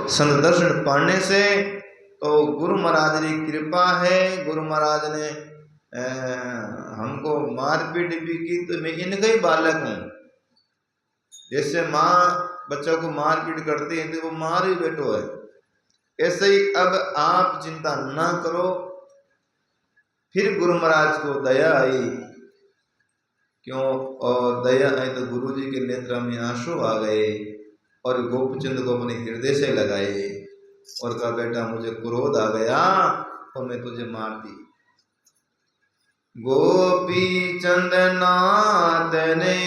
संत दर्शन पाने से तो गुरु महाराज की कृपा है। गुरु महाराज ने हमको मारपीट भी की तो मैं इनका ही बालक हूँ। जैसे माँ बच्चों को मारपीट करती है तो वो मार ही बेटो है, ऐसे ही अब आप चिंता ना करो। फिर गुरु महाराज को दया आई, क्यों? और दया आई तो गुरु जी के नेत्र में आंसू आ गए और गोपचंद को अपने हृदय से लगाए और कहा बेटा मुझे क्रोध आ गया और मैं तुझे मार दी। गोपी चंद नाथ ने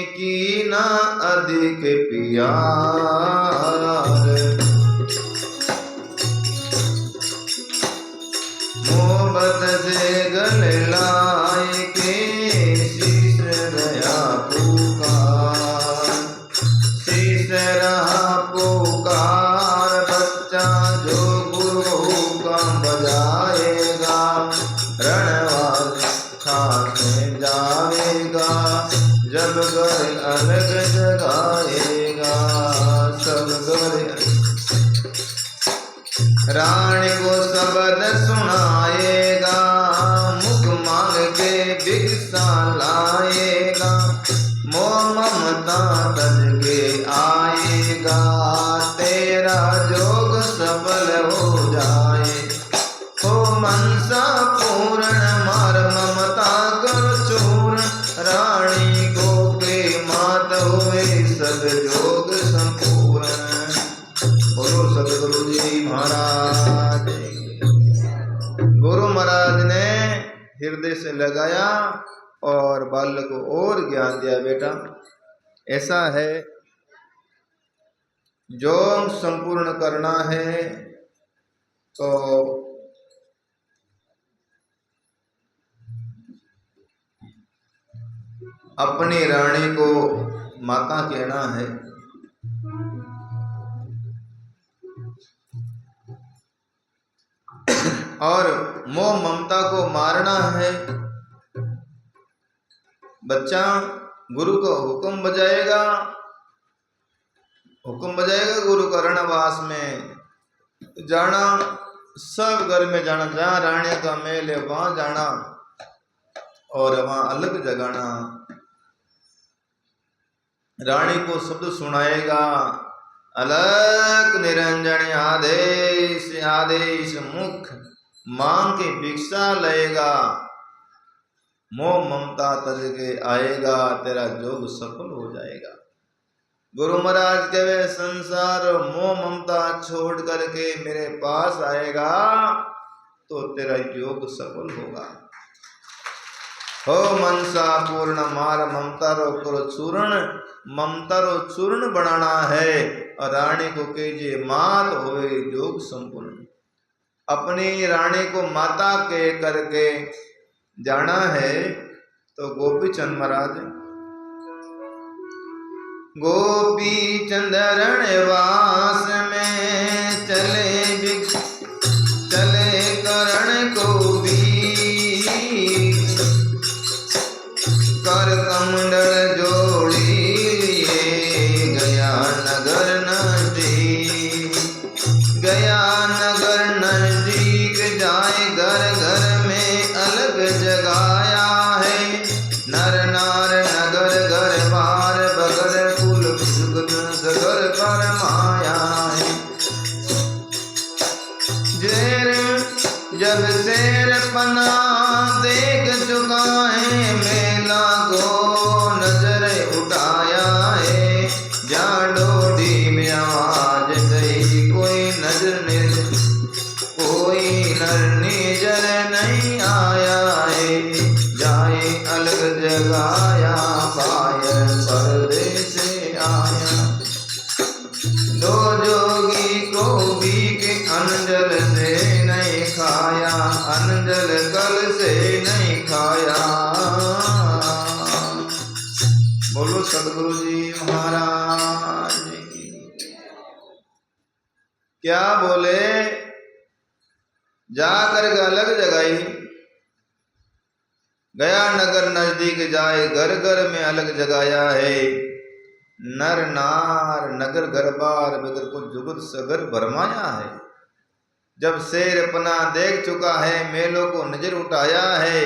की ना अधिक प्यार, मोहब्बत से गले लाए के शीश रहा पुकार, शीश रहा पुकार। बच्चा जो गुरु का बजाएगा रणवाल खाने जाएगा, जब घर अलग जगाएगा सब घर। रानी को शब्द सुनाएगा, मुख मांग के भिक्षा लाएगा, मोह ममता तज के आएगा, तेरा जोग सफल हो जाए। हो मनसा पूर्ण मार ममता कर चूर्ण, रानी को प्रेमात हुए सद जोग संपूर्ण। बोलो सदगुरु जी महाराज। गुरु महाराज ने हृदय से लगाया और बालक को और ज्ञान दिया, बेटा ऐसा है जो संपूर्ण करना है तो अपनी रानी को माता कहना है, और मोह ममता को मारना है। बच्चा गुरु का हुक्म बजाएगा, हुक्म बजाएगा गुरु का रणवास में जाना, सब घर में जाना, जहाँ रानी का मेल है वहां जाना और वहां अलग जगाना। रानी को शब्द सुनाएगा, अलग निरंजन आदेश आदेश, मुख मांग के भिक्षा लेगा, मोह ममता तज के आएगा, तेरा जोग सफल हो जाएगा। गुरु महाराज कहे संसार मोह ममता छोड़ करके मेरे पास आएगा तो तेरा योग सफल होगा। हो मनसा पूर्ण मार ममता रो करो चूर्ण, ममता रो चूर्ण बनाना है और रानी को कीजिए मात होवे योग संपूर्ण। अपनी रानी को माता के करके जाना है तो गोपी चंद महाराज, गोपी चंद रणवास में चले करण को भी, कर कमंडल जोड़ी लिए गया नगर नजदीक, गया नगर नजदीक जाए घर घर में अलग जगाया है, नर नार नगर घर बार बगर कुल घर पर माया है। जब शेर पना देख चुका है मेला को नजर उठाया है, जा डोडी में आवाज गई कोई नजर कोई नजर नहीं आया है, जाए अलग जगाया फायर पर्दे से आया। दो जोगी को भी के अंजल से नहीं खाया, अंजल कल से नहीं खाया। बोलो सदगुरु जी महाराज की। क्या बोले? जाकर अलग जगाई, गया नगर नजदीक जाए घर घर में अलग जगाया है, नर नार नगर गरबार बगर को जुगत सगर भरमाया है। जब शेर अपना देख चुका है, मेलों को नजर उठाया है,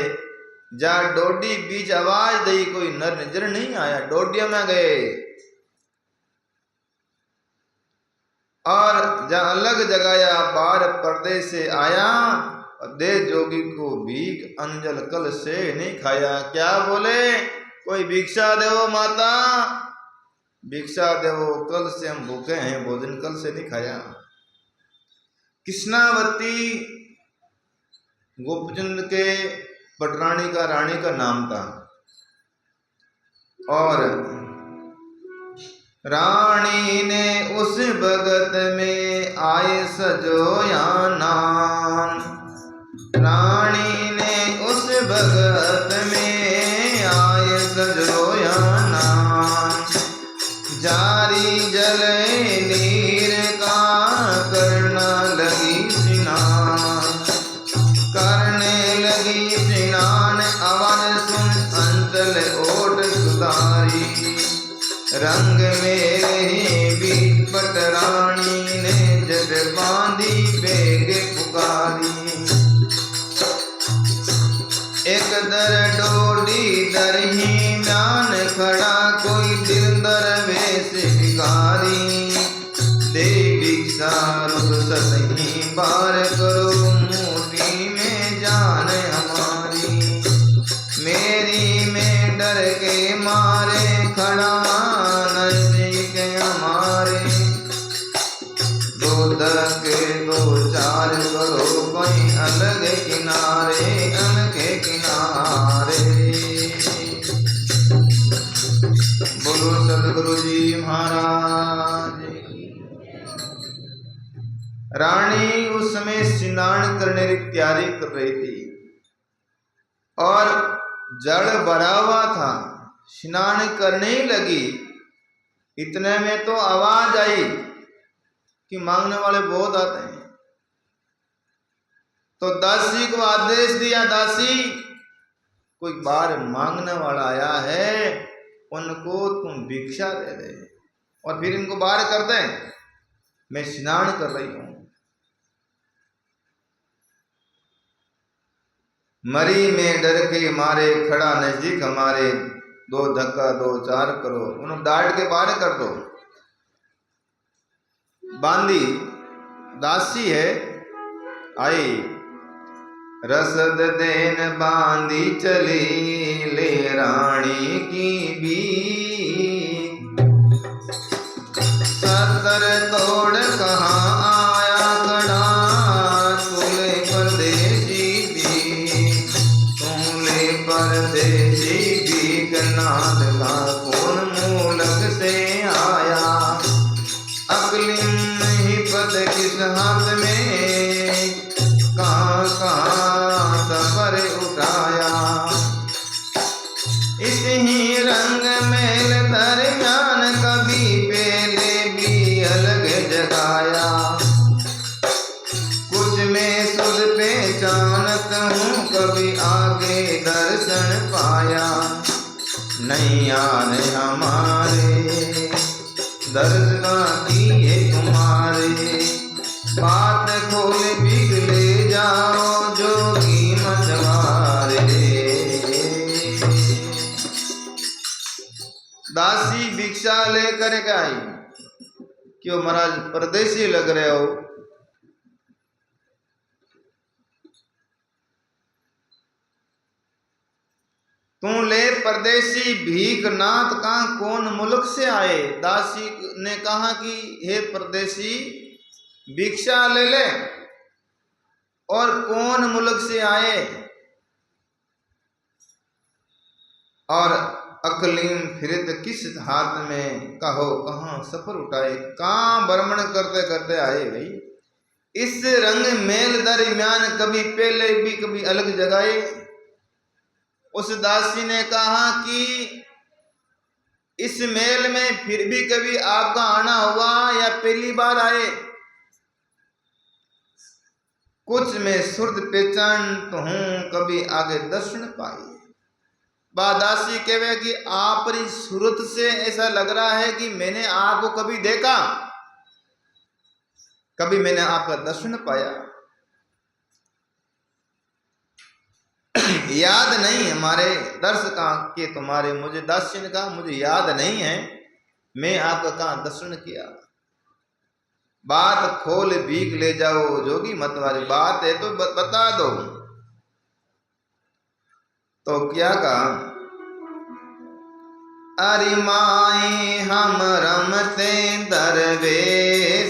जा डोडी बीच आवाज दई, कोई नर नजर नहीं आया, डोडिया में गए। और जा अलग जगाया, बार पर्दे से आया, दे जोगी को भीख अंजल कल से नहीं खाया। क्या बोले, कोई भिक्षा देवो माता, भिक्षा देवो, कल से हम भूखे हैं, भोजन कल से नहीं खाया। कृष्णावती गोपचंद के पटरानी का रानी का नाम था। और रानी ने उस भगत में आए सजोया नाम, रानी ने उस भगत में आए सजोया नाम। जारी जले नीर का करना लगी स्नान, करने लगी स्नान, आवाज सुन अंचल ओट सुधारी। रंग मेरे बीच पटरानी ने जट बांधी बेग पुकारी। एक दर डोडी दरही म्यान खड़ा, कोई दिल दरवेश भिखारी। दे भिक्षा रुखसत ही बार करो, मोटी में जान हमारी। मेरी में डर के मारे खड़ा नजदीक हमारे। दो धक्के दो चार करो, कोई अलग किनारे, अलग किनारे। बोलो सदगुरु जी महाराज। रानी उस समय स्नान करने की तैयारी कर रही थी और जल भरा हुआ था, स्नान करने ही लगी। इतने में तो आवाज आई कि मांगने वाले बहुत आते हैं। तो दासी को आदेश दिया, दासी कोई बार मांगने वाला आया है, उनको तुम भिक्षा दे दे और फिर इनको बाहर कर दे, मैं स्नान कर रही हूं। मरी में डर के मारे खड़ा नजदीक हमारे। दो धक्का दो चार करो, उन्हें डांट के बाहर कर दो। बांदी दासी है, आई रसद देन बांधी चली, ले रानी की भी। सतर तोड़ कहाँ आया खड़ा, तुले परदेसी भी, तुले परदेसी भी। नाथ का कौन मूलक से आया, अकलिम ही पद किस हाथ में, कहाँ कहाँ सफर उठाया। इस ही रंग मेल दरमियान कभी पहले भी अलग जगाया। कुछ में सुध पहचानत हूँ, कभी आगे दर्शन पाया। नहीं आने हमारे दर्शना किए तुम्हारे, बात खोल बिग ले जाओ जोगी मछवारे। दासी भिक्षा लेकर आई, क्यों महाराज परदेसी लग रहे हो। तू ले परदेसी भीख नाथ का कौन मुल्क से आए। दासी ने कहा कि हे परदेसी भिक्षा ले ले, और कौन मुल्क से आए। और अकलीम फिरत किस हाथ में, कहो कहाँ सफर उठाए। कहाँ भ्रमण करते करते आए भाई। इस रंग मेल दरमियान कभी पहले भी कभी अलग जगाए। उस दासी ने कहा कि इस मेल में फिर भी कभी आपका आना हुआ या पहली बार आए। कुछ में सुर्द पहचान तो हूं, कभी आगे दर्शन पाए। बा दासी कहवे कि आप री सूरत से ऐसा लग रहा है कि मैंने आपको कभी देखा, कभी मैंने आपका दर्शन पाया, याद नहीं हमारे दर्शका के तुम्हारे मुझे दर्शन का मुझे याद नहीं है, मैं आपका कहाँ दर्शन किया। बात खोल भीख ले जाओ जोगी मत वाली बात है तो बता दो। तो क्या कहा, अरे माई हम रमते दरवेश